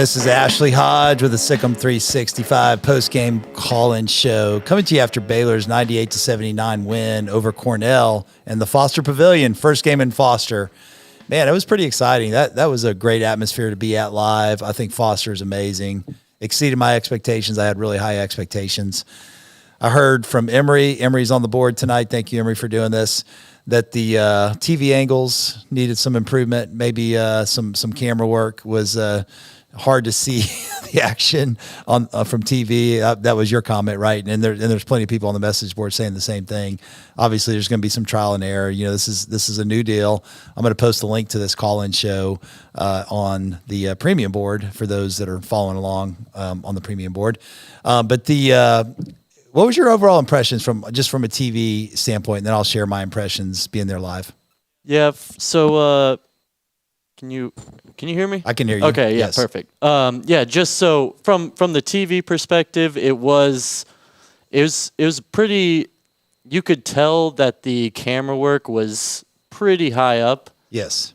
This is Ashley Hodge with the Sikkim 365 post-game call-in show, coming to you after Baylor's 98-79 win over Cornell in the Foster Pavilion. First game in Foster. Man, it was pretty exciting. That was a great atmosphere to be at live. I think Foster is amazing. Exceeded my expectations. I had really high expectations. I heard from Emery. Emery's on the board tonight. Thank you, Emery, for doing this. That the TV angles needed some improvement. Maybe some camera work was hard to see the action on from TV. That was your comment, right? And there's plenty of people on the message board saying the same thing. Obviously, there's going to be some trial and error. You know, this is a new deal. I'm going to post a link to this call-in show on the premium board for those that are following along on the premium board. But what was your overall impressions from a TV standpoint? And then I'll share my impressions being there live. Yeah. So, can you hear me? I can hear you. Okay. Yeah. Yes. Perfect. Yeah. Just so from the TV perspective, it was pretty. You could tell that the camera work was pretty high up. Yes.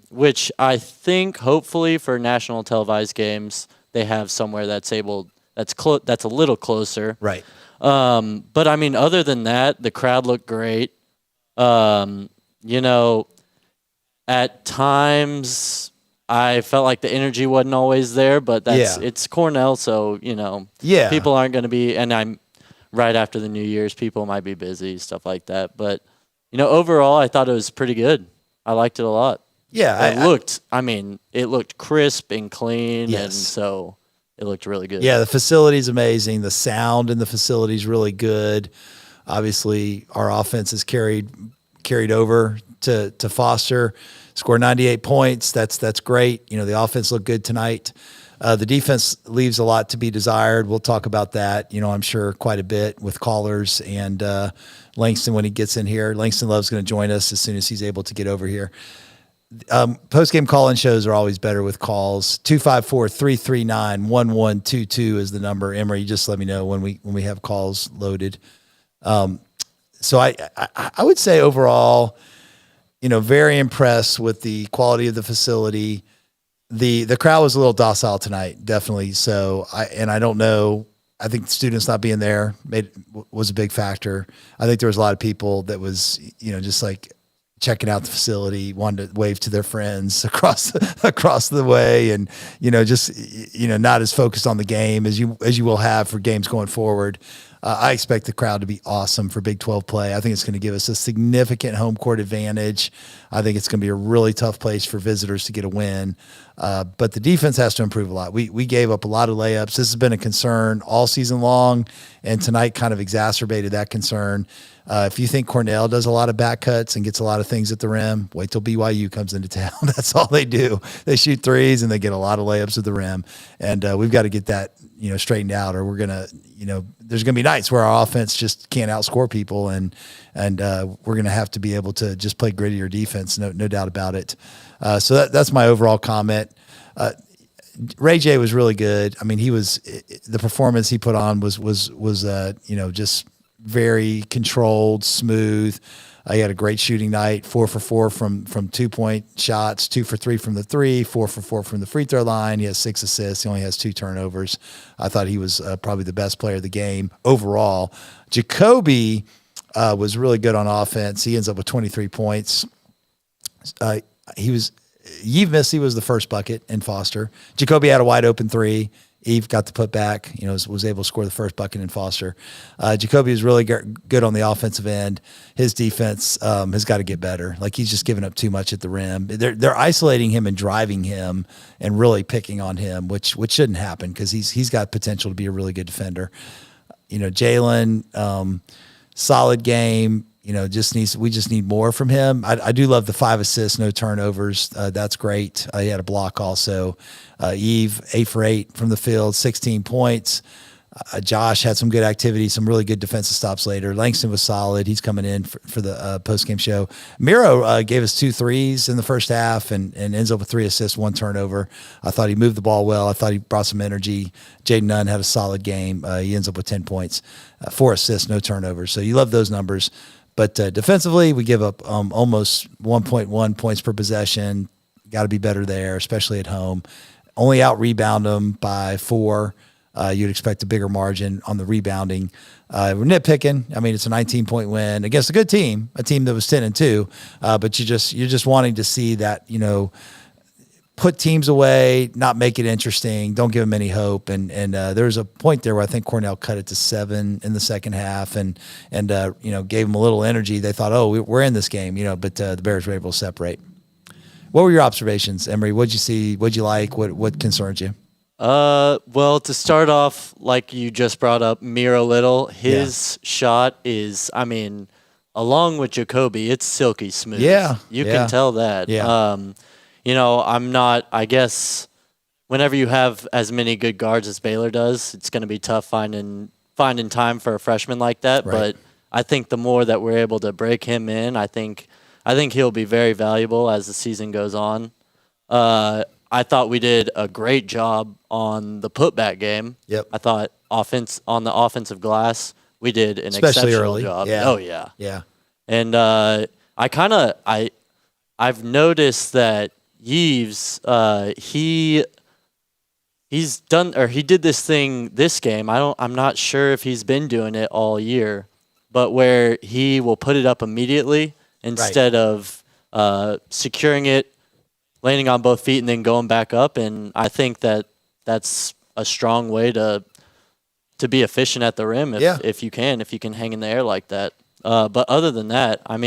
Which I think hopefully for national televised games they have somewhere that's a little closer. Right. But I mean, other than that, the crowd looked great. You know, at times I felt like the energy wasn't always there, but it's Cornell, so you know, people aren't going to be. And I'm right after the New Year's, people might be busy, stuff like that. But you know, overall, I thought it was pretty good. I liked it a lot. Yeah, it looked crisp and clean, yes. And so. It looked really good. Yeah, the facility's amazing. The sound in the facility's really good. Obviously, our offense is carried over to Foster. Scored 98 points. That's great. You know, the offense looked good tonight. The defense leaves a lot to be desired. We'll talk about that, you know, I'm sure quite a bit with callers and Langston when he gets in here. Langston Love's going to join us as soon as he's able to get over here. Post-game call-in shows are always better with calls. 254-339-1122 is the number. Emery, just let me know when we have calls loaded. So I would say overall, you know, very impressed with the quality of the facility. The crowd was a little docile tonight, definitely. So I don't know. I think the students not being there was a big factor. I think there was a lot of people that was, you know, just like checking out the facility, wanted to wave to their friends across the way, and you know, just you know, not as focused on the game as you will have for games going forward. I expect the crowd to be awesome for Big 12 play. I think it's going to give us a significant home court advantage. I think it's going to be a really tough place for visitors to get a win. But the defense has to improve a lot. We gave up a lot of layups. This has been a concern all season long, and tonight kind of exacerbated that concern. If you think Cornell does a lot of back cuts and gets a lot of things at the rim, wait till BYU comes into town. That's all they do. They shoot threes and they get a lot of layups at the rim. And we've got to get that, you know, straightened out, or we're going to, you know, there's going to be nights where our offense just can't outscore people, and we're going to have to be able to just play grittier defense, no doubt about it. So that's my overall comment. Ray J was really good. I mean, the performance he put on was you know, just very controlled, smooth. He had a great shooting night, 4 for 4 from 2-point shots, 2 for 3 from the three, 4 for 4 from the free throw line. He has 6 assists. He only has 2 turnovers. I thought he was probably the best player of the game overall. Jacoby was really good on offense. He ends up with 23 points. Yves Missy was the first bucket in Foster. Jacoby had a wide open three. Eve got the putback, you know, was able to score the first bucket in Foster. Jacoby was really good on the offensive end. His defense has got to get better. Like, he's just giving up too much at the rim. They're isolating him and driving him and really picking on him, which shouldn't happen, because he's got potential to be a really good defender. You know, Jalen, solid game. You know, we just need more from him. I do love the 5 assists, no turnovers. That's great. He had a block also. Eve, 8 for 8 from the field, 16 points. Josh had some good activity, some really good defensive stops later. Langston was solid. He's coming in for the post-game show. Miro gave us 2 threes in the first half and ends up with 3 assists, 1 turnover. I thought he moved the ball well. I thought he brought some energy. Jaden Nunn had a solid game. He ends up with 10 points, 4 assists, no turnovers. So you love those numbers. But defensively, we give up almost 1.1 points per possession. Got to be better there, especially at home. only out rebound them by 4. You'd expect a bigger margin on the rebounding. We're nitpicking. I mean, it's a 19-point win against a good team, a team that was 10-2. But you're just wanting to see that, put teams away, not make it interesting. Don't give them any hope. And there was a point there where I think Cornell cut it to 7 in the second half, and gave them a little energy. They thought, oh, we're in this game, but the Bears were able to separate. What were your observations, Emory? What'd you see? What'd you like? What concerns you? Well, to start off, like you just brought up, Miro Little, his shot is, along with Jacoby, it's silky smooth. Yeah. You can tell that. Yeah. I guess whenever you have as many good guards as Baylor does, it's going to be tough finding time for a freshman like that. Right. But I think the more that we're able to break him in, I think he'll be very valuable as the season goes on. I thought we did a great job on the putback game. Yep. I thought on the offensive glass, we did an Especially exceptional early. job. Yeah. Oh yeah. Yeah. And I've noticed that Yves, he did this thing this game. I'm not sure if he's been doing it all year, but where he will put it up immediately instead of securing it, landing on both feet, and then going back up. And I think that's a strong way to be efficient at the rim if you can hang in the air like that. But other than that, I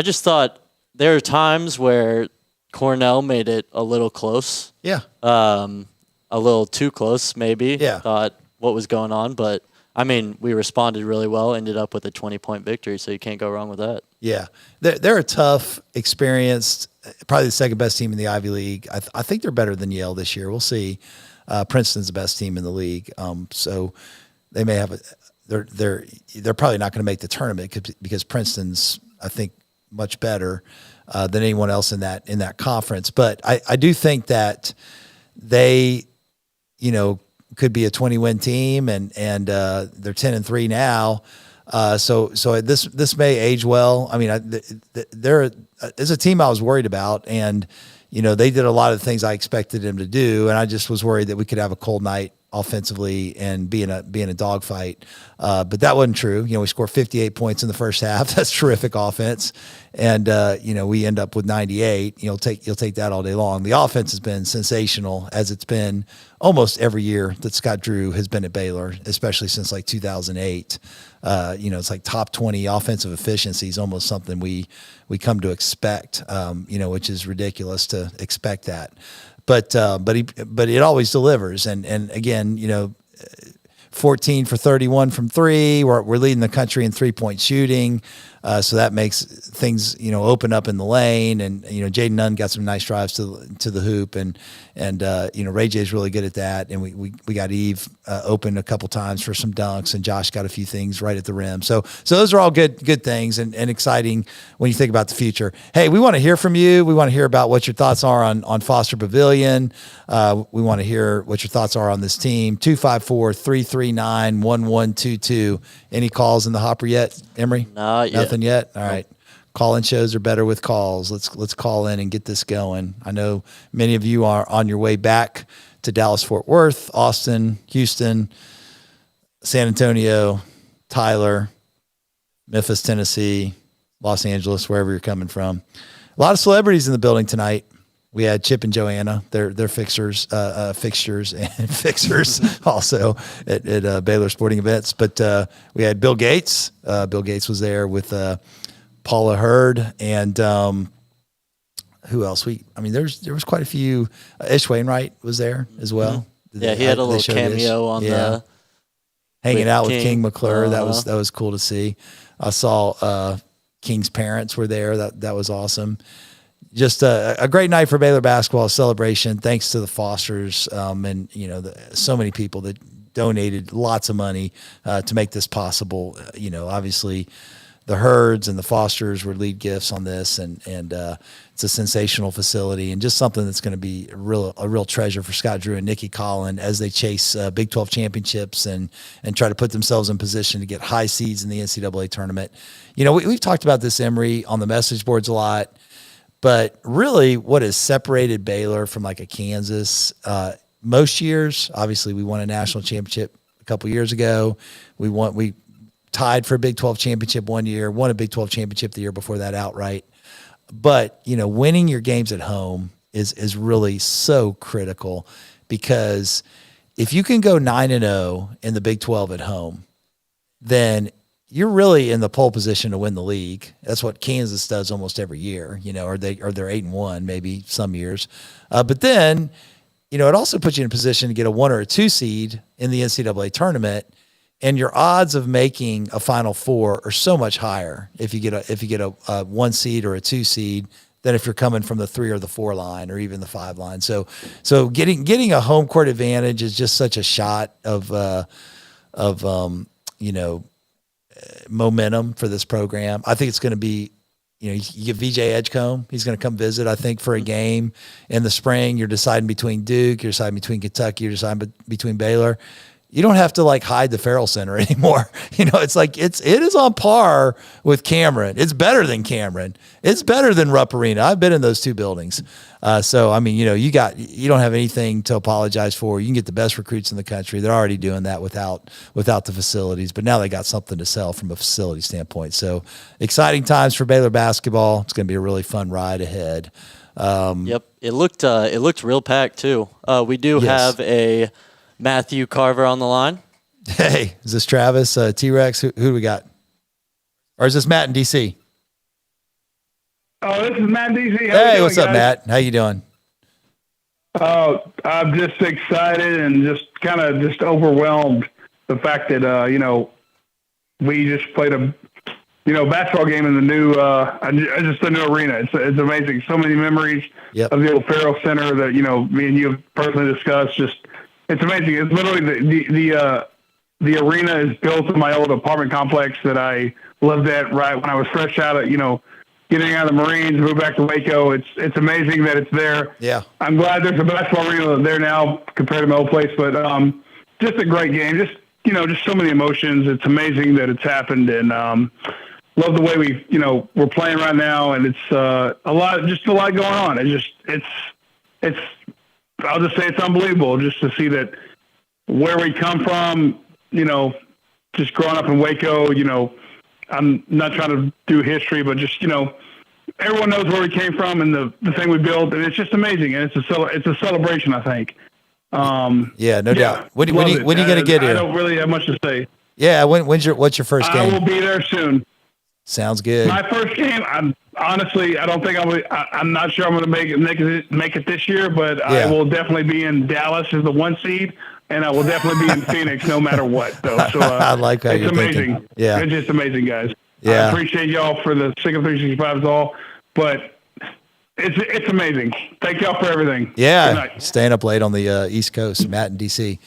just thought there are times where Cornell made it a little close. Yeah. A little too close, maybe. Yeah. Thought what was going on. But, we responded really well, ended up with a 20-point victory, so you can't go wrong with that. Yeah. They're a tough, experienced, probably the second best team in the Ivy League. I think they're better than Yale this year. We'll see. Princeton's the best team in the league. So they may have they're probably not going to make the tournament because Princeton's, I think, much better than anyone else in that conference. But I do think that they, could be a 20-win team, and they're 10-3 now. So this may age well. There's a team I was worried about, and they did a lot of the things I expected them to do, and I just was worried that we could have a cold night offensively and be in a dogfight. But that wasn't true. We scored 58 points in the first half. That's terrific offense. And, we end up with 98. You'll take that all day long. The offense has been sensational, as it's been almost every year that Scott Drew has been at Baylor, especially since 2008. It's like top 20 offensive efficiency is almost something we come to expect, which is ridiculous to expect that. But it always delivers. And again, 14 for 31 from 3. We're leading the country in 3-point shooting. So that makes things, open up in the lane. And, Jaden Nunn got some nice drives to the hoop. And Ray J's really good at that. And we got Eve open a couple times for some dunks, and Josh got a few things right at the rim. So those are all good things and exciting when you think about the future. Hey, we want to hear from you. We want to hear about what your thoughts are on Foster Pavilion. We want to hear what your thoughts are on this team. 254-339-1122. Any calls in the hopper yet, Emory? Not yet. Nothing yet? All right. Call-in shows are better with calls. Let's call in and get this going. I know many of you are on your way back to Dallas-Fort Worth, Austin, Houston, San Antonio, Tyler, Memphis, Tennessee, Los Angeles, wherever you're coming from. A lot of celebrities in the building tonight. We had Chip and Joanna, they're fixtures and fixers also at Baylor Sporting Events. But we had Bill Gates. Bill Gates was there with Paula Hurd, and who else? There was quite a few. Ish Wainwright was there as well. Mm-hmm. Yeah, he had a little cameo on the hanging out with King. King McClure. That was cool to see. I saw King's parents were there. That was awesome. Just a great night for Baylor basketball, celebration. Thanks to the Fosters and so many people that donated lots of money to make this possible. Obviously the Hurds and the Fosters were lead gifts on this, and it's a sensational facility and just something that's going to be a real treasure for Scott Drew and Nikki Collin as they chase Big 12 championships and try to put themselves in position to get high seeds in the NCAA tournament. We've talked about this, Emory, on the message boards a lot. But really, what has separated Baylor from like a Kansas, most years, obviously, we won a national championship a couple years ago. We tied for a Big 12 championship one year, won a Big 12 championship the year before that outright. But, winning your games at home is really so critical, because if you can go 9-0 in the Big 12 at home, then you're really in the pole position to win the league. That's what Kansas does almost every year, or they're 8-1, maybe some years. But then, it also puts you in a position to get a 1 or a 2 seed in the NCAA tournament, and your odds of making a Final Four are so much higher if you get a 1 seed or a 2 seed than if you're coming from the 3 or the 4 line or even the 5 line. So getting a home court advantage is just such a shot of momentum for this program. I think it's going to be, you get VJ Edgecombe. He's going to come visit, I think, for a game in the spring. You're deciding between Duke, you're deciding between Kentucky, you're deciding between Baylor. You don't have to hide the Farrell Center anymore. It's it is on par with Cameron. It's better than Cameron. It's better than Rupp Arena. I've been in those 2 buildings. So I mean, you don't have anything to apologize for. You can get the best recruits in the country. They're already doing that without the facilities, but now they got something to sell from a facility standpoint. So exciting times for Baylor basketball. It's going to be a really fun ride ahead. Yep. It looked real packed too. We do have a Matthew Carver on the line. Hey, is this Travis, T-Rex? Who do we got? Or is this Matt in DC? Oh, this is Matt in DC. Hey, what's up, Matt? How you doing? Oh, I'm just excited and just kind of overwhelmed. The fact that, we just played a, basketball game in the new, just the new arena. It's amazing. So many memories of the old Farrell Center that, me and you have personally discussed. It's amazing. It's literally the arena is built in my old apartment complex that I lived at right when I was fresh out of, getting out of the Marines, moved back to Waco. It's amazing that it's there. Yeah. I'm glad there's a basketball arena there now compared to my old place, but just a great game. Just so many emotions. It's amazing that it's happened, and love the way we're playing right now, and it's a lot going on. It's I'll just say it's unbelievable just to see that where we come from, just growing up in Waco, I'm not trying to do history, but just, everyone knows where we came from and the thing we built, and it's just amazing. And it's a celebration, I think. No doubt. When are you going to get here? I don't really have much to say. Yeah. What's your first game? I will be there soon. Sounds good. My first game, I don't think I'm not sure I'm going to make it this year, but I will definitely be in Dallas as the 1 seed, and I will definitely be in Phoenix no matter what. Though, so I like how it's you're amazing. Thinking. Yeah, it's just amazing, guys. Yeah, I appreciate y'all for the Sick of 365s all, but it's amazing. Thank y'all for everything. Yeah, staying up late on the East Coast, Matt in DC.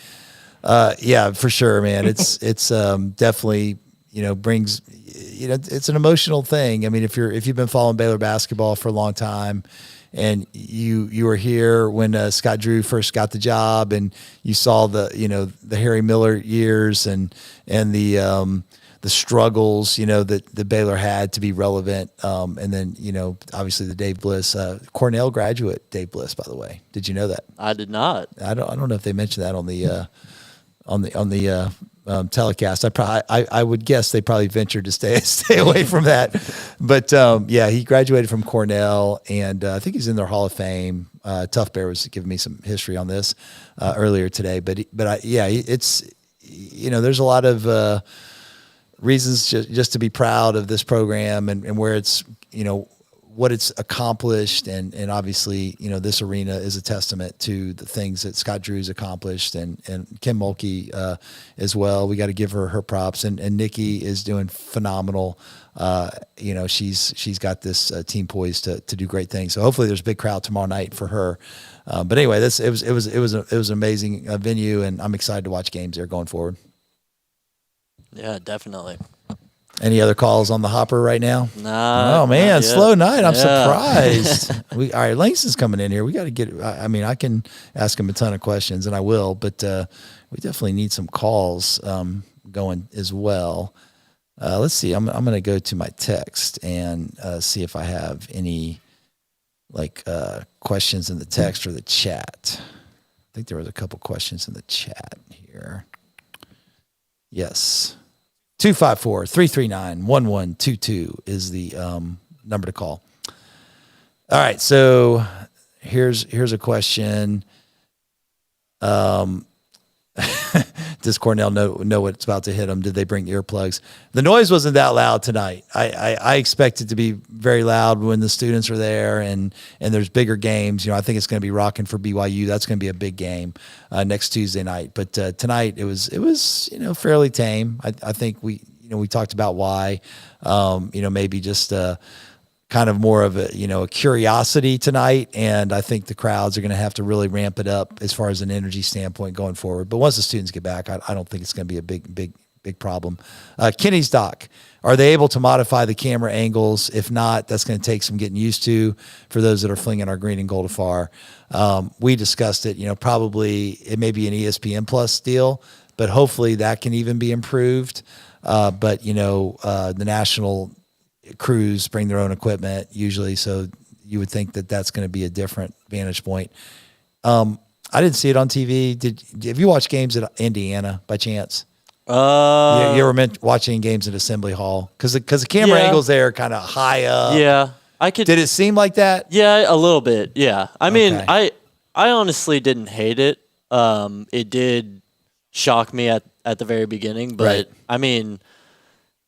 Yeah, for sure, man. It's definitely brings. It's an emotional thing. I mean, if you've been following Baylor basketball for a long time, and you were here when Scott Drew first got the job, and you saw the Harry Miller years and the struggles that Baylor had to be relevant, and then obviously the Dave Bliss Cornell graduate Dave Bliss, by the way. Did you know that? I did not. I don't know if they mentioned that on the telecast. I would guess they probably ventured to stay away from that, but he graduated from Cornell, and I think he's in their Hall of Fame. Tough Bear was giving me some history on this earlier today, but it's there's a lot of reasons just to be proud of this program and where it's what it's accomplished, and obviously, this arena is a testament to the things that Scott Drew's accomplished, and Kim Mulkey as well. We got to give her props, and Nikki is doing phenomenal. She's got this team poised to do great things. So hopefully there's a big crowd tomorrow night for her. But anyway, it was an amazing venue, and I'm excited to watch games there going forward. Yeah, definitely. Any other calls on the hopper right now? Nah. Oh man, slow night. I'm Yeah. surprised. All right, Langston's coming in here. We got to get. I mean, I can ask him a ton of questions, and I will. But we definitely need some calls going as well. Let's see. I'm going to go to my text and see if I have any questions in the text or the chat. I think there was a couple questions in the chat here. Yes. 254-339-1122 is the number to call. All right, so here's a question. Does Cornell know what's about to hit them? Did they bring earplugs? The noise wasn't that loud tonight. I expect it to be very loud when the students are there and there's bigger games. I think it's going to be rocking for BYU. That's going to be a big game next Tuesday night. But tonight it was fairly tame. I think we talked about why. Maybe just kind of more of a curiosity tonight, and I think the crowds are going to have to really ramp it up as far as an energy standpoint going forward. But once the students get back, I don't think it's going to be a big problem. Kenny's doc, are they able to modify the camera angles? If not, that's going to take some getting used to for those that are flinging our green and gold afar. We discussed it. Probably it may be an ESPN Plus deal, but hopefully that can even be improved. But the national crews bring their own equipment usually, so you would think that that's going to be a different vantage point. I didn't see it on TV. Have you watched games at Indiana by chance? You ever watching games at Assembly Hall? Because the camera angles there are kind of high up. Yeah, I could. Did it seem like that? Yeah, a little bit. Yeah, I mean, I honestly didn't hate it. It did shock me at the very beginning, but right. I mean,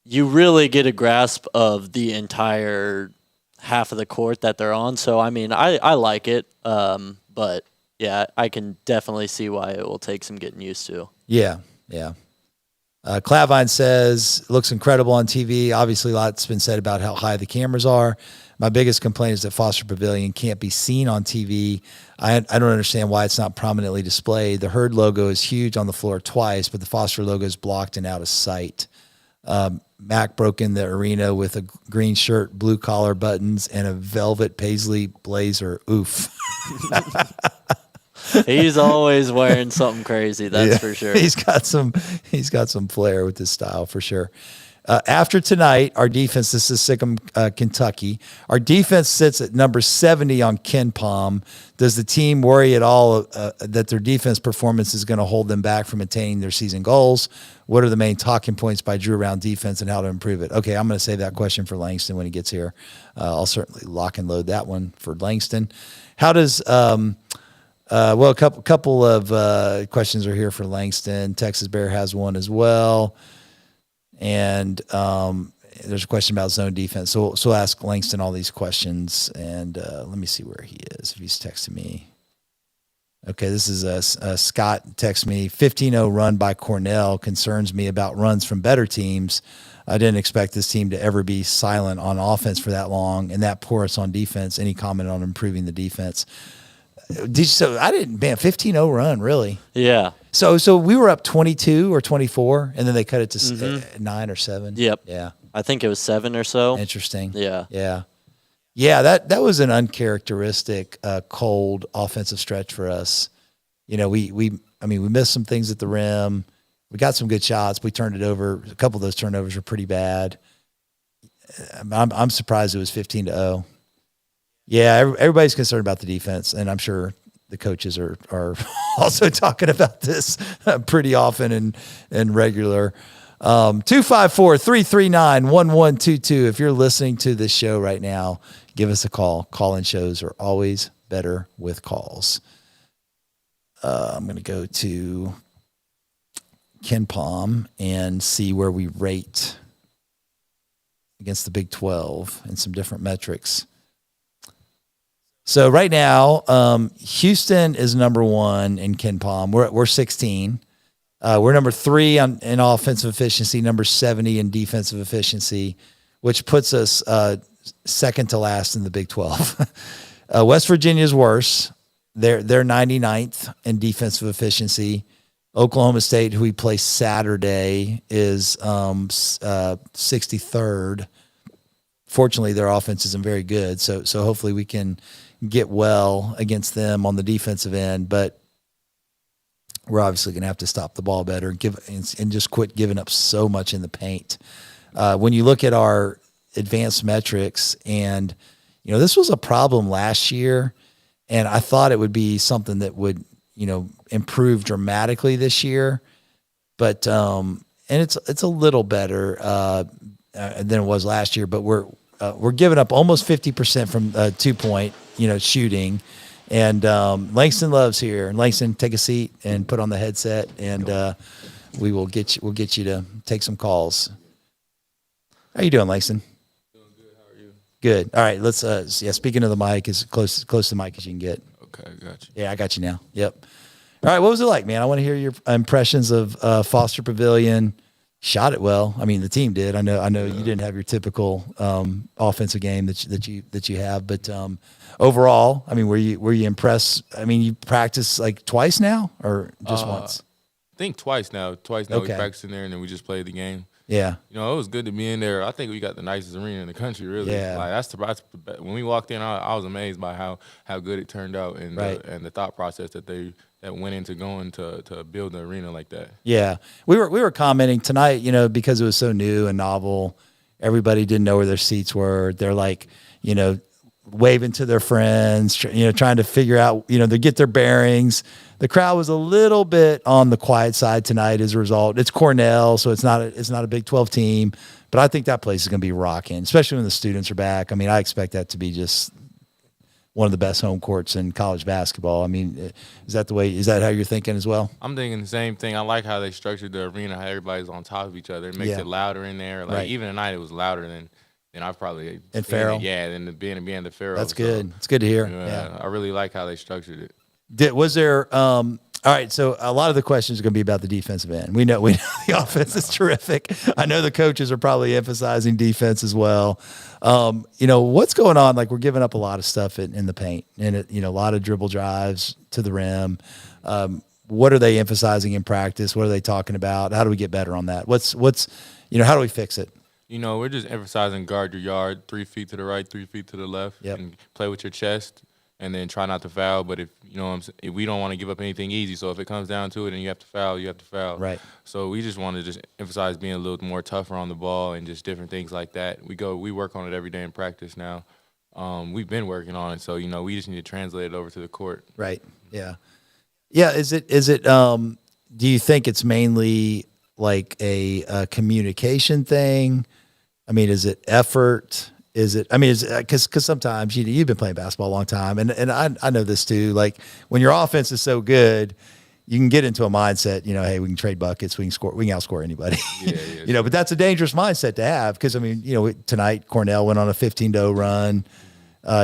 you really get a grasp of the entire half of the court that they're on. So, I mean, I like it. But, yeah, I can definitely see why it will take some getting used to. Yeah. Clavine says, looks incredible on TV. Obviously, a lot's been said about how high the cameras are. My biggest complaint is that Foster Pavilion can't be seen on TV. I don't understand why it's not prominently displayed. The Herd logo is huge on the floor twice, but the Foster logo is blocked and out of sight. Mac broke in the arena with a green shirt, blue collar buttons, and a velvet paisley blazer. Oof. He's always wearing something crazy, that's for sure. He's got some flair with his style for sure. After tonight, our defense, this is Sikkim, Kentucky. Our defense sits at number 70 on KenPom. Does the team worry at all that their defense performance is going to hold them back from attaining their season goals? What are the main talking points by Drew around defense and how to improve it? Okay, I'm going to save that question for Langston when he gets here. I'll certainly lock and load that one for Langston. How does a couple of questions are here for Langston. Texas Bear has one as well. And there's a question about zone defense. So we'll ask Langston all these questions. And let me see where he is, if he's texting me. Okay, this is Scott texts me, 15-0 run by Cornell concerns me about runs from better teams. I didn't expect this team to ever be silent on offense for that long and that porous on defense. Any comment on improving the defense? So I didn't, 15-0 run, really? Yeah. So we were up 22 or 24, and then they cut it to 9 or 7. Yep. Yeah. I think it was 7 or so. Interesting. Yeah. Yeah, that was an uncharacteristic, cold offensive stretch for us. We missed some things at the rim. We got some good shots. We turned it over. A couple of those turnovers were pretty bad. I'm surprised it was 15-0. Yeah, everybody's concerned about the defense, and I'm sure the coaches are also talking about this pretty often and regular. 254-339-1122. If you're listening to this show right now, give us a call. Call-in shows are always better with calls. I'm going to go to KenPom and see where we rate against the Big 12 and some different metrics. So right now, Houston is number 1 in KenPom. We're 16. We're number 3 in offensive efficiency, number 70 in defensive efficiency, which puts us second to last in the Big 12. West Virginia is worse. They're 99th in defensive efficiency. Oklahoma State, who we play Saturday, is 63rd. Fortunately, their offense isn't very good, so hopefully we can get well against them on the defensive end, but we're obviously going to have to stop the ball better and just quit giving up so much in the paint. When you look at our advanced metrics and, this was a problem last year, and I thought it would be something that would, improve dramatically this year. But and it's a little better than it was last year. But we're giving up almost 50% from 2-point, shooting. And Langston Love's here. And Langston, take a seat and put on the headset, and we'll get you to take some calls. How you doing, Langston? Doing good. How are you? Good. All right. Let's. Speaking of the mic, as close to the mic as you can get. Okay, I got you. Yeah, I got you now. Yep. All right. What was it like, man? I want to hear your impressions of Foster Pavilion. Shot it well. I mean, the team did. I know. You didn't have your typical offensive game that you have, but overall, I mean, were you impressed? I mean, you practiced like twice now, or just once? I think twice now. Okay. We practiced in there, and then we just played the game. Yeah. It was good to be in there. I think we got the nicest arena in the country, really. Yeah. Like that's when we walked in, I was amazed by how good it turned out, and Right. the thought process that went into going to build an arena like that. Yeah, we were commenting tonight, because it was so new and novel. Everybody didn't know where their seats were. They're like, waving to their friends, trying to figure out, to get their bearings. The crowd was a little bit on the quiet side tonight as a result. It's Cornell, so it's not a Big 12 team, but I think that place is going to be rocking, especially when the students are back. I mean, I expect that to be just one of the best home courts in college basketball. I mean, is that how you're thinking as well? I'm thinking the same thing. I like how they structured the arena, how everybody's on top of each other. It makes it louder in there. Like Right. even tonight, it was louder than I probably And Farrell? Yeah, than being the Farrell. That's good. It's good to hear. Yeah. I really like how they structured it. Was there all right, so a lot of the questions are going to be about the defensive end. We know the offense is terrific. I know the coaches are probably emphasizing defense as well. What's going on? Like, we're giving up a lot of stuff in the paint, and a lot of dribble drives to the rim. What are they emphasizing in practice? What are they talking about? How do we get better on that? What's how do we fix it? We're just emphasizing guard your yard, 3 feet to the right, 3 feet to the left, Yep. and play with your chest, and then try not to foul. But if we don't want to give up anything easy, so if it comes down to it and you have to foul, you have to foul. Right. So we just want to just emphasize being a little more tougher on the ball and just different things like that. We work on it every day in practice now. We've been working on it, so we just need to translate it over to the court. Right. Yeah. Yeah. Is it? Do you think it's mainly like a communication thing? I mean, is it effort? Is it? I mean, because sometimes you've been playing basketball a long time, and I know this too. Like, when your offense is so good, you can get into a mindset. Hey, we can trade buckets, we can score, we can outscore anybody. Yeah. But that's a dangerous mindset to have, because I mean, tonight Cornell went on a 15-0 run.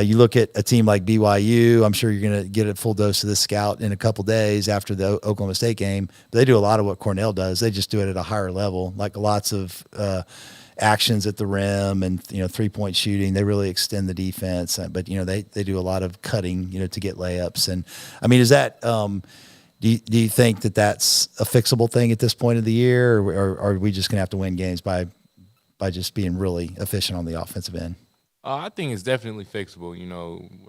You look at a team like BYU. I'm sure you're going to get a full dose of this scout in a couple days after the Oklahoma State game. But they do a lot of what Cornell does. They just do it at a higher level, like lots of actions at the rim and 3-point shooting. They really extend the defense, but they do a lot of cutting to get layups. And I mean, is that do you think that that's a fixable thing at this point of the year, or are we just going to have to win games by just being really efficient on the offensive end? I think it's definitely fixable.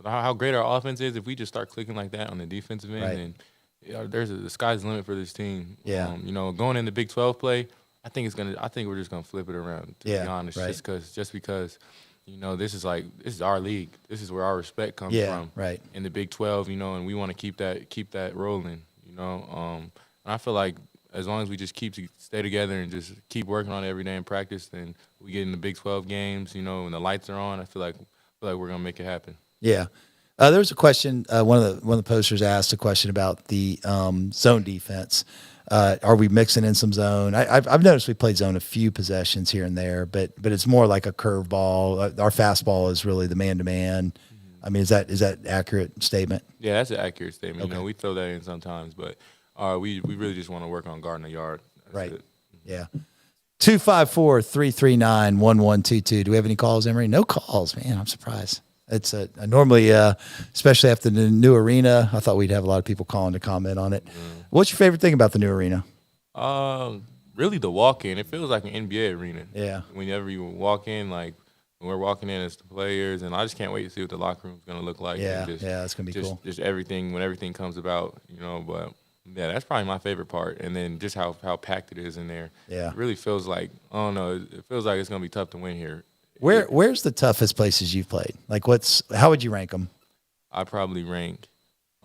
How great our offense is. If we just start clicking like that on the defensive end, Right. and the sky's the limit for this team. Yeah. Going into Big 12 play, I think we're just gonna flip it around. To be honest, right. just because, this is our league. This is where our respect comes from. Right. In the Big 12, and we want to keep that rolling. And I feel like as long as we just stay together and just keep working on it every day in practice, then we get in the Big 12 games, and the lights are on. I feel like we're gonna make it happen. Yeah. There was a question. One of the posters asked a question about the zone defense. Are we mixing in some zone? I've noticed we played zone a few possessions here and there, but it's more like a curveball. Our fastball is really the man-to-man. I mean, is that accurate statement? Yeah, that's an accurate statement. Okay. We throw that in sometimes, but we really just want to work on guarding the yard. That's Right. it. Yeah. 254-339-1122. Do we have any calls, Emery? No calls, man. I'm surprised. It's normally, especially after the new arena, I thought we'd have a lot of people calling to comment on it. What's your favorite thing about the new arena? Really the walk-in. It feels like an NBA arena. Yeah. Whenever you walk in, like when we're walking in as the players, and I just can't wait to see what the locker room's going to look like. Yeah, and that's going to be cool. Just everything, when everything comes about, but yeah, that's probably my favorite part. And then just how packed it is in there. Yeah. It really feels like, I don't know, it feels like it's going to be tough to win here. Where's the toughest places you've played? Like, how would you rank them? I probably rank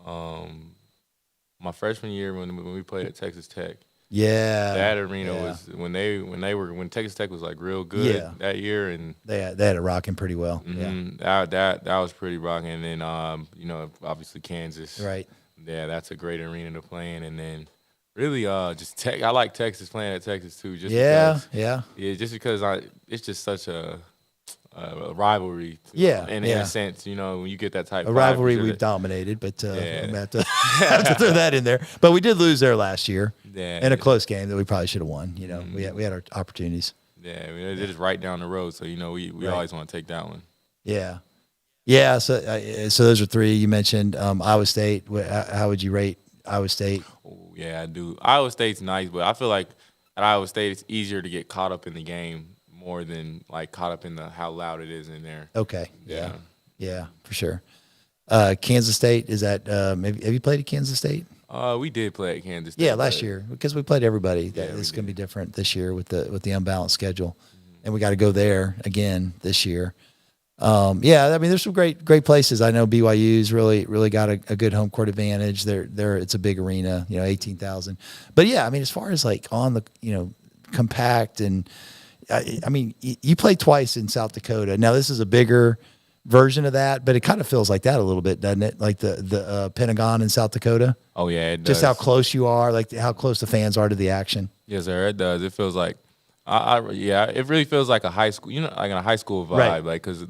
my freshman year when we played at Texas Tech. Yeah, That arena was when Texas Tech was like real good that year, and they had it rocking pretty well. that was pretty rocking. And then obviously Kansas, Right? Yeah, that's a great arena to play in. And then really just Tech. I like Texas, playing at Texas too. Just because it's just such a rivalry. In a sense, when you get that type of of rivalry we've dominated, but I'm gonna have to throw that in there. But we did lose there last year in a close game that we probably should have won. We had our opportunities. Yeah, it is right down the road, so we always want to take that one. Yeah. So those are three you mentioned. Iowa State. How would you rate Iowa State? Oh, yeah, I do. Iowa State's nice, but I feel like at Iowa State it's easier to get caught up in the game more than like caught up in how loud it is in there. Okay. Yeah, for sure. Kansas State, is that have you played at Kansas State? We did play at Kansas State. Yeah, last year, because we played everybody. It's going to be different this year with the unbalanced schedule, and we got to go there again this year. I mean, there's some great places. I know BYU's really got a good home court advantage. It's a big arena, 18,000. But yeah, I mean, as far as like on the compact, and I mean, you played twice in South Dakota. Now this is a bigger version of that, but it kind of feels like that a little bit, doesn't it? Like the Pentagon in South Dakota. Oh yeah, it does. Just how close you are, like how close the fans are to the action. Yes, sir. It does. It feels like, it really feels like a high school, like a high school vibe, right. Like because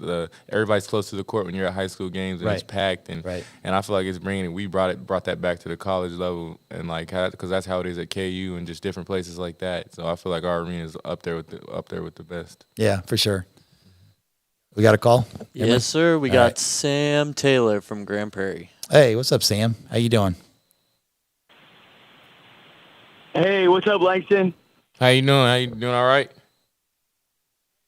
everybody's close to the court when you're at high school games, and right. It's packed, and I feel like it's bringing. We brought that back to the college level, and like because that's how it is at KU and just different places like that. So I feel like our arena is up there with the best. Yeah, for sure. We got a call? Yes, sir. We got Sam Taylor from Grand Prairie. Hey, what's up, Sam? How you doing? Hey, what's up, Langston? How you doing? All right?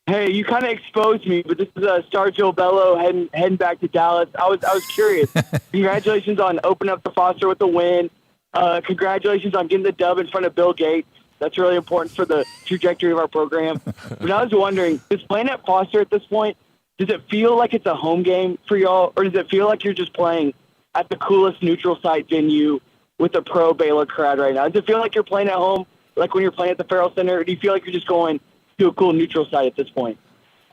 Hey, you kind of exposed me, but this is Star Joe Bello heading back to Dallas. I was curious. Congratulations on opening up the Foster with the win. Congratulations on getting the dub in front of Bill Gates. That's really important for the trajectory of our program. But I was wondering, does playing at Foster at this point, does it feel like it's a home game for y'all, or does it feel like you're just playing at the coolest neutral site venue with a pro Baylor crowd right now? Does it feel like you're playing at home, like when you're playing at the Farrell Center, or do you feel like you're just going to a cool neutral site at this point?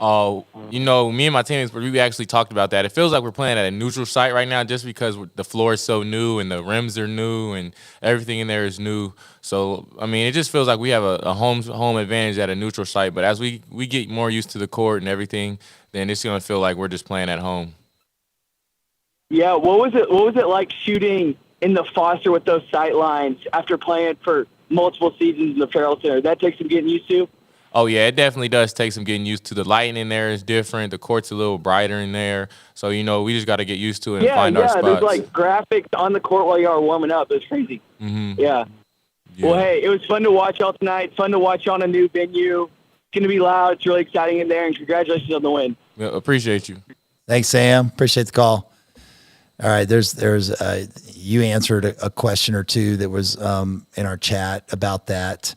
Oh, me and my teammates, we actually talked about that. It feels like we're playing at a neutral site right now just because the floor is so new and the rims are new and everything in there is new. So, I mean, it just feels like we have a home advantage at a neutral site. But as we get more used to the court and everything, then it's going to feel like we're just playing at home. Yeah, what was it like shooting in the Foster with those sight lines after playing for multiple seasons in the Farrell Center? That takes some getting used to? Oh, yeah, it definitely does take some getting used to. The lighting in there is different. The court's a little brighter in there. So, we just got to get used to it and find our spots. Yeah, there's like graphics on the court while you are warming up. It's crazy. Mm-hmm. Yeah. Well, hey, it was fun to watch y'all tonight. Fun to watch you on a new venue. It's going to be loud. It's really exciting in there. And congratulations on the win. Yeah, appreciate you. Thanks, Sam. Appreciate the call. All right, there's you answered a question or two that was in our chat about that.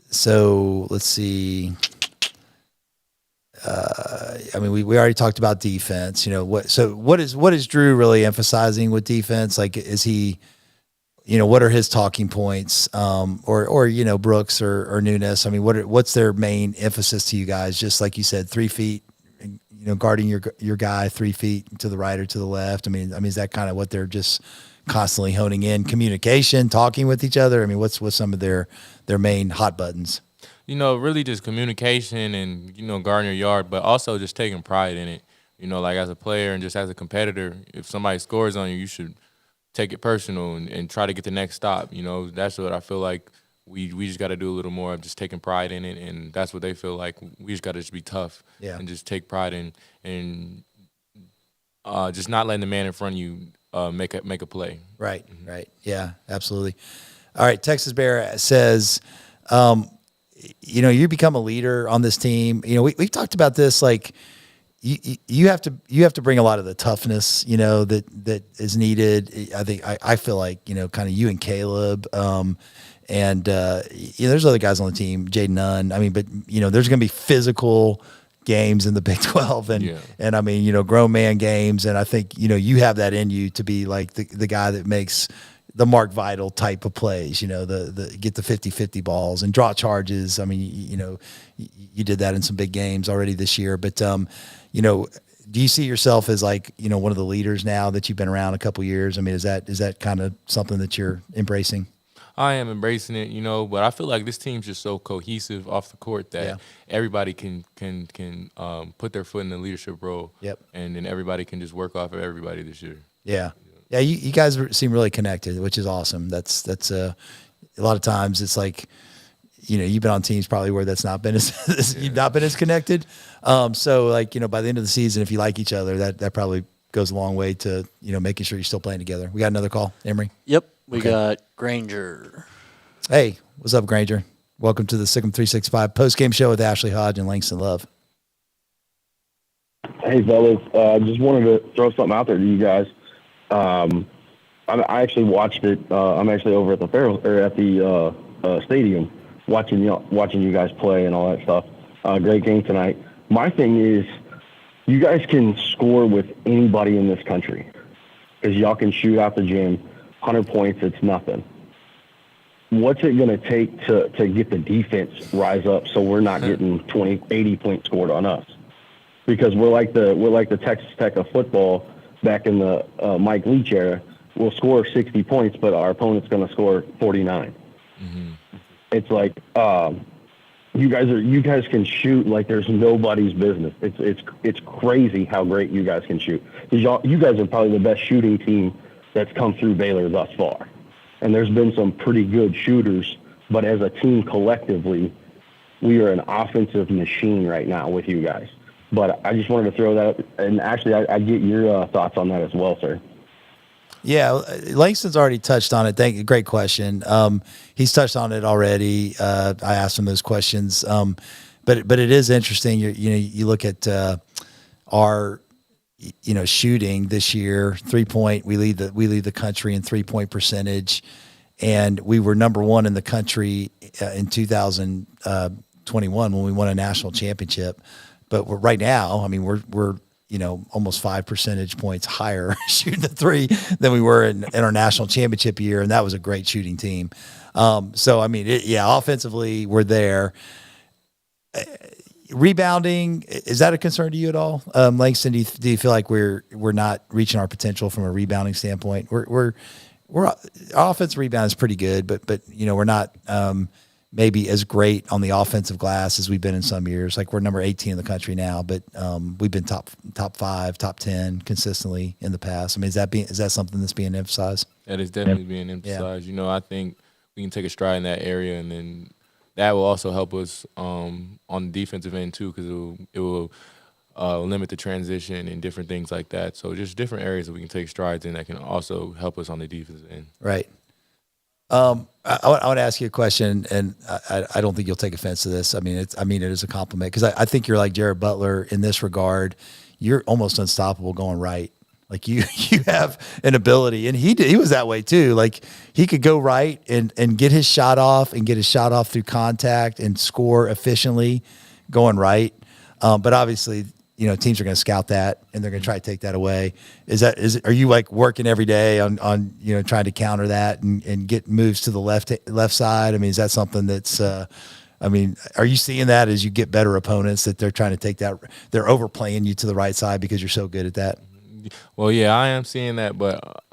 So let's see. I mean, we already talked about defense. What is Drew really emphasizing with defense? Like, is he, what are his talking points? Or Brooks or Nunes? I mean, what's their main emphasis to you guys? Just like you said, 3 feet, guarding your guy 3 feet to the right or to the left. I mean, is that kind of what they're just constantly honing in? Communication, talking with each other. I mean, what's some of their main hot buttons? Really just communication and, guarding your yard, but also just taking pride in it. Like as a player and just as a competitor, if somebody scores on you, you should take it personal and try to get the next stop. That's what I feel like we just got to do a little more of just taking pride in it, and that's what they feel like. We just got to just be tough and just take pride in just not letting the man in front of you make a play. Right, right. Yeah, absolutely. All right, Texas Bear says, you become a leader on this team. We've talked about this, like you have to bring a lot of the toughness, that is needed. I feel like, kind of you and Caleb, and there's other guys on the team, Jaden Nunn. I mean, but there's going to be physical games in the Big 12 and I mean, you know, grown man games. And I think, you know, you have that in you to be like the guy that makes the Mark Vital type of plays, you know, the get the 50-50 balls and draw charges. I mean, you know, you did that in some big games already this year, but, you know, do you see yourself as like, you know, one of the leaders now that you've been around a couple years? I mean, is that kind of something that you're embracing? I am embracing it, you know, but I feel like this team's just so cohesive off the court that everybody can put their foot in the leadership role. Yep. And then everybody can just work off of everybody this year. Yeah. Yeah. You guys seem really connected, which is awesome. That's a lot of times it's like, you know, you've been on teams probably where that's not been as you've not been as connected. So like, you know, by the end of the season, if you like each other, that probably goes a long way to, you know, making sure you're still playing together. We got another call, Emery? Yep. We got Granger. Hey, what's up, Granger? Welcome to the Sikkim 365 post-game show with Ashley Hodge and Langston Love. Hey, fellas. Just wanted to throw something out there to you guys. I actually watched it. I'm actually over at the stadium watching you guys play and all that stuff. Great game tonight. My thing is, you guys can score with anybody in this country because y'all can shoot out the gym. 100 points, it's nothing. What's it going to take to get the defense rise up so we're not getting 20, 80 points scored on us? Because we're like the Texas Tech of football back in the Mike Leach era. We'll score 60 points, but our opponent's going to score 49. Mm-hmm. It's like you guys can shoot like there's nobody's business. It's crazy how great you guys can shoot. You guys are probably the best shooting team that's come through Baylor thus far. And there's been some pretty good shooters, but as a team collectively, we are an offensive machine right now with you guys. But I just wanted to throw that up, and actually I get your thoughts on that as well, sir. Yeah, Langston's already touched on it. Great question. He's touched on it already. I asked him those questions. But it is interesting. You look at our shooting this year, 3-point. We lead the country in 3-point percentage, and we were number one in the country in 2021 when we won a national championship. But right now, I mean, we're almost 5 percentage points higher shooting the three than we were in our national championship year, and that was a great shooting team. So I mean, offensively we're there. Rebounding, is that a concern to you at all, Langston? Do you feel like we're not reaching our potential from a rebounding standpoint? Our offensive rebound is pretty good, but we're not maybe as great on the offensive glass as we've been in some years. Like we're number 18 in the country now, but we've been top 5, top 10 consistently in the past. I mean, is that something that's being emphasized? That is definitely being emphasized. Yeah. I think we can take a stride in that area, and then that will also help us on the defensive end too, because it will limit the transition and different things like that. So just different areas that we can take strides in that can also help us on the defensive end. Right. I want to ask you a question, and I don't think you'll take offense to this. I mean it is a compliment, because I think you're like Jared Butler in this regard. You're almost unstoppable going right. Like you have an ability, and he was that way too. Like he could go right and get his shot off through contact and score efficiently going right. But obviously, teams are going to scout that and they're going to try to take that away. Are you like working every day on trying to counter that and get moves to the left side? I mean, is that something that's are you seeing that as you get better opponents, that they're trying to take that, they're overplaying you to the right side because you're so good at that? Well, yeah, I am seeing that, but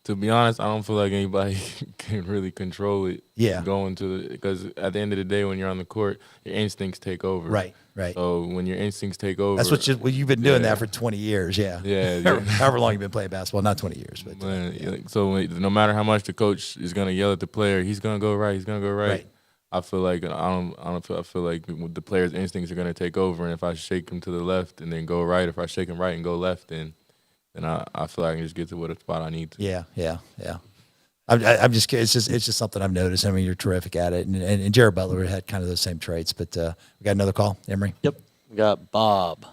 to be honest, I don't feel like anybody can really control it. Yeah. Because at the end of the day, when you're on the court, your instincts take over. Right. So when your instincts take over, that's what you've been doing that for 20 years. Yeah. Yeah. However long you've been playing basketball, not 20 years, but so no matter how much the coach is gonna yell at the player, he's gonna go right. He's gonna go right. I feel like I feel like the player's instincts are gonna take over, and if I shake him to the left and then go right, if I shake him right and go left, then I feel like I can just get to what spot I need to. Yeah. I'm just kidding. It's just something I've noticed. I mean, you're terrific at it, and Jared Butler had kind of those same traits. But we got another call, Emery. Yep, we got Bob.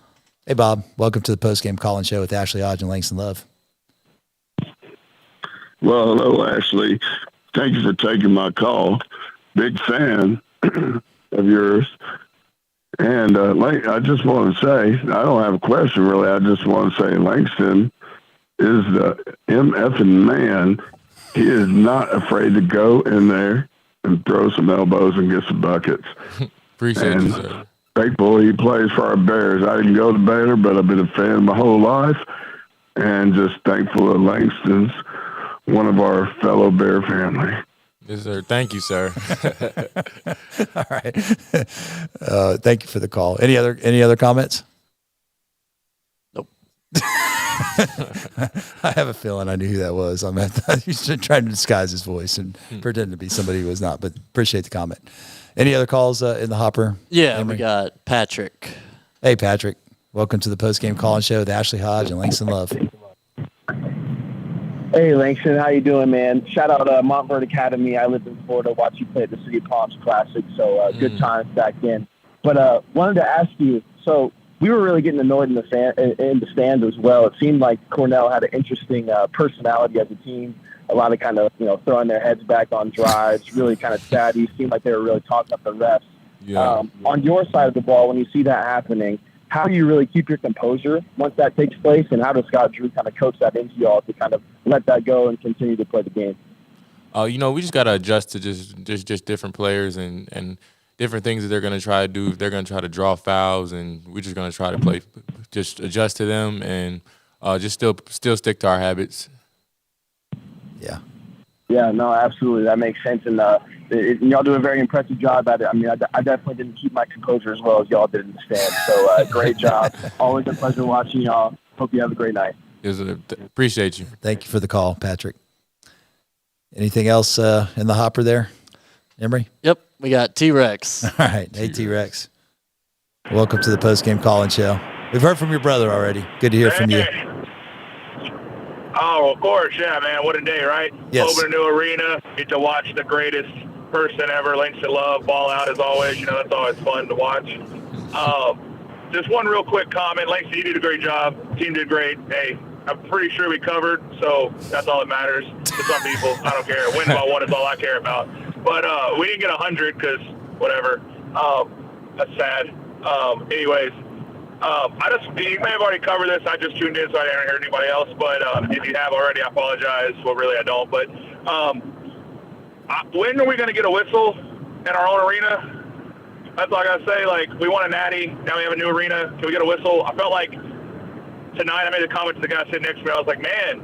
Hey, Bob. Welcome to the post-game call-in show with Ashley Hodge and Langston Love. Well, hello, Ashley. Thank you for taking my call. Big fan of yours. And I just want to say, I don't have a question really. I just want to say Langston is the MFing man. He is not afraid to go in there and throw some elbows and get some buckets. Appreciate you, sir. Thankful he plays for our Bears. I didn't go to Baylor, but I've been a fan my whole life. And just thankful that Langston's one of our fellow Bear family. Yes, sir. Thank you, sir. All right. Thank you for the call. Any other comments? Nope. I have a feeling I knew who that was. He's trying to disguise his voice and pretend to be somebody who was not, but appreciate the comment. Any other calls in the hopper? Yeah, Emery? we got Patrick. Hey, Patrick. Welcome to the post-game call-in show with Ashley Hodge and Langston Love. Hey, Langston, how you doing, man? Shout out Montverde Academy. I lived in Florida, watched you play at the City of Palms Classic, so good times back then. But wanted to ask you, so we were really getting annoyed in the stands as well. It seemed like Cornell had an interesting personality as a team, a lot of kind of, throwing their heads back on drives, really kind of savvy. Seemed like they were really talking up the refs. Yeah. On your side of the ball, when you see that happening, how do you really keep your composure once that takes place, and how does Scott Drew kind of coach that into y'all to kind of let that go and continue to play the game? We just got to adjust to just different players and different things that they're going to try to do. They're going to try to draw fouls, and we're just going to try to just adjust to them and just still stick to our habits. Yeah. Yeah, no, absolutely. That makes sense. And y'all do a very impressive job at it. I mean, I definitely didn't keep my composure as well as y'all did in the stand. So great job. Always a pleasure watching y'all. Hope you have a great night. Appreciate you. Thank you for the call, Patrick. Anything else in the hopper there, Emery? Yep, we got T-Rex. All right. Hey, T-Rex. Welcome to the post-game call-in show. We've heard from your brother already. Good to hear from you. Oh, of course, yeah, man. What a day, right? Yes. Open a new arena, get to watch the greatest person ever, Langston Love, ball out as always. That's always fun to watch. Just one real quick comment. Langston, you did a great job. Team did great. Hey, I'm pretty sure we covered, so that's all that matters to some people. I don't care. Win by one is all I care about. But we didn't get 100 because whatever. That's sad. Anyways. You may have already covered this. I just tuned in, so I didn't hear anybody else. But if you have already, I apologize. Well, really, I don't. But when are we going to get a whistle in our own arena? That's all I got to say. Like, we won a natty. Now we have a new arena. Can we get a whistle? I felt like tonight I made a comment to the guy sitting next to me. I was like, man,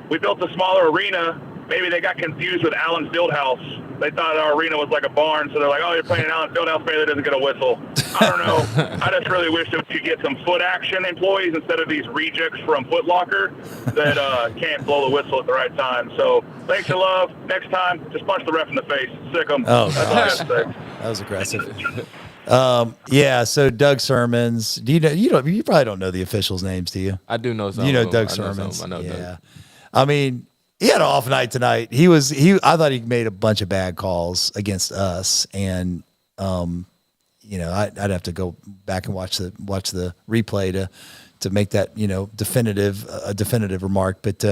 we built a smaller arena. Maybe they got confused with Allen Fieldhouse. They thought our arena was like a barn, so they're like, oh, you're playing in Allen Fieldhouse, Baylor doesn't get a whistle. I don't know. I just really wish that we could get some foot action employees instead of these rejects from Foot Locker that can't blow the whistle at the right time. So thanks to Love. Next time, just punch the ref in the face. Sick 'em. Oh, that's all I got to say. That was aggressive. Yeah. So Doug Sermons. Do you probably don't know the officials' names, do you? I do know some. You know of Doug them. Sermons. I know yeah. Doug. I mean, he had an off night tonight. I thought he made a bunch of bad calls against us, and I'd have to go back and watch the replay to make that definitive remark. But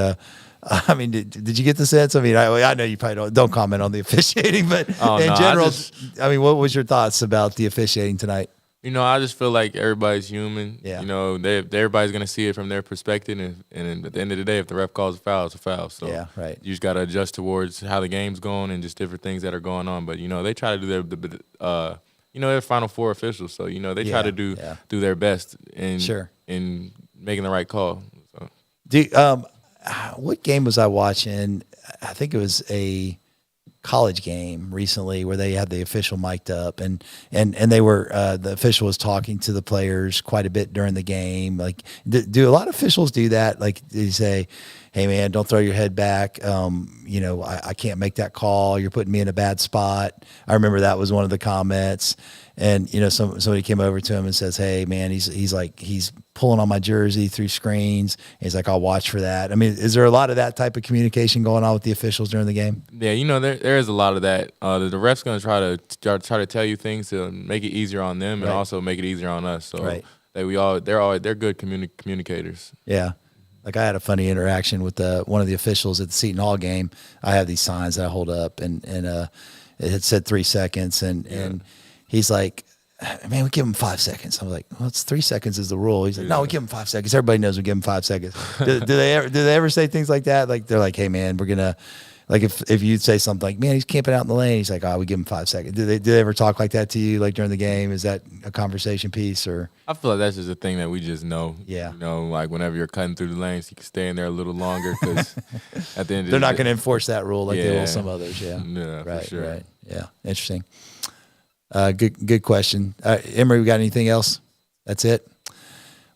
I mean, did you get the sense? I mean, I know you probably don't comment on the officiating, but in general, I mean, what was your thoughts about the officiating tonight? I just feel like everybody's human. Yeah. Everybody's going to see it from their perspective. And at the end of the day, if the ref calls a foul, it's a foul. So yeah, right. You just got to adjust towards how the game's going and just different things that are going on. But, they try to do they're Final Four officials. So, they try to do their best in making the right call. So. What game was I watching? I think it was a college game recently where they had the official mic'd up and they were the official was talking to the players quite a bit during the game. Like, do a lot of officials do that? Like, they say, hey man, don't throw your head back. I can't make that call. You're putting me in a bad spot. I remember that was one of the comments. And, somebody came over to him and says, hey man, he's pulling on my jersey through screens. He's like, I'll watch for that. I mean, is there a lot of that type of communication going on with the officials during the game? Yeah, there is a lot of that. The ref's going to try to tell you things to make it easier on them and also make it easier on us. So they're good communicators. Yeah. Like, I had a funny interaction with one of the officials at the Seton Hall game. I have these signs that I hold up, and it had said 3 seconds, and he's like, man, we give him 5 seconds. I'm like, well, it's 3 seconds is the rule. He's like, no, we give him 5 seconds. Everybody knows we give him 5 seconds. do they ever say things like that? Like they're like, hey man, we're gonna, like if you'd say something like, man, he's camping out in the lane. He's like, oh, we give him 5 seconds. Do they ever talk like that to you, like during the game? Is that a conversation piece or? I feel like that's just a thing that we just know. Yeah. You know, like whenever you're cutting through the lanes, you can stay in there a little longer because at the end of They're the not day- going to enforce that rule like they will some others. Yeah. Yeah, Right. for sure. Right. Yeah. Interesting. Good question. Emory, we got anything else? That's it.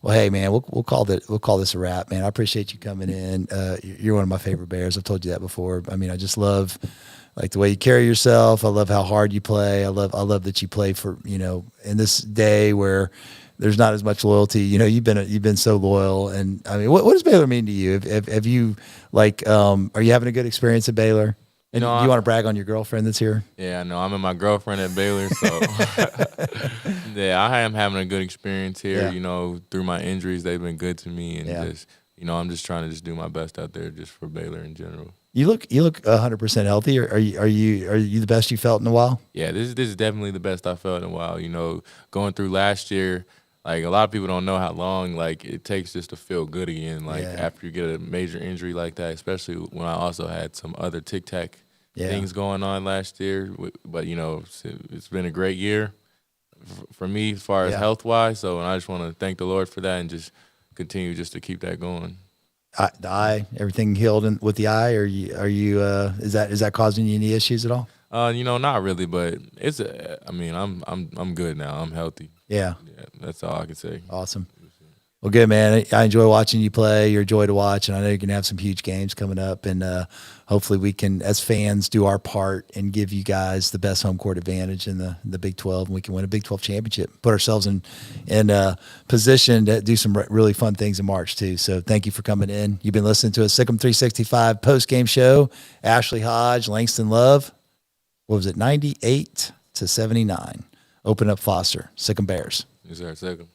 Well, hey man, we'll call this a wrap, man. I appreciate you coming in. You're one of my favorite Bears. I've told you that before. I mean, I just love like the way you carry yourself. I love how hard you play. I love that you play for, you know, in this day where there's not as much loyalty. You know, you've been so loyal. And I mean, what does Baylor mean to you? Have you like, are you having a good experience at Baylor? And No, do you want to brag on your girlfriend that's here? Yeah, no, I'm and my girlfriend at Baylor, so yeah, I am having a good experience here. Yeah. You know, through my injuries, they've been good to me, and Yeah. just you know, I'm just trying to just do my best out there, just for Baylor in general. You look 100% healthy. Are you the best you felt in a while? Yeah, this is definitely the best I felt in a while. You know, going through last year, like a lot of people don't know how long like it takes just to feel good again. Like Yeah. after you get a major injury like that, especially when I also had some other tic tac things going on last year. But you know, it's been a great year for me as far as health wise. So, and I just want to thank the Lord for that and just continue just to keep that going. The eye, everything healed with the eye? Is that causing you any issues at all? You know, not really, but I mean, I'm good now. I'm healthy. Yeah. Yeah, that's all I can say. Awesome. Well, good, man. I enjoy watching you play. You're a joy to watch, and I know you're going to have some huge games coming up. And hopefully we can, as fans, do our part and give you guys the best home court advantage in the Big 12, and we can win a Big 12 championship. Put ourselves in position to do some really fun things in March, too. So thank you for coming in. You've been listening to a Sikkim 365 post-game show. Ashley Hodge, Langston Love. What was it, 98-79. Open up Foster. Sikkim Bears. Yes, sir. Second.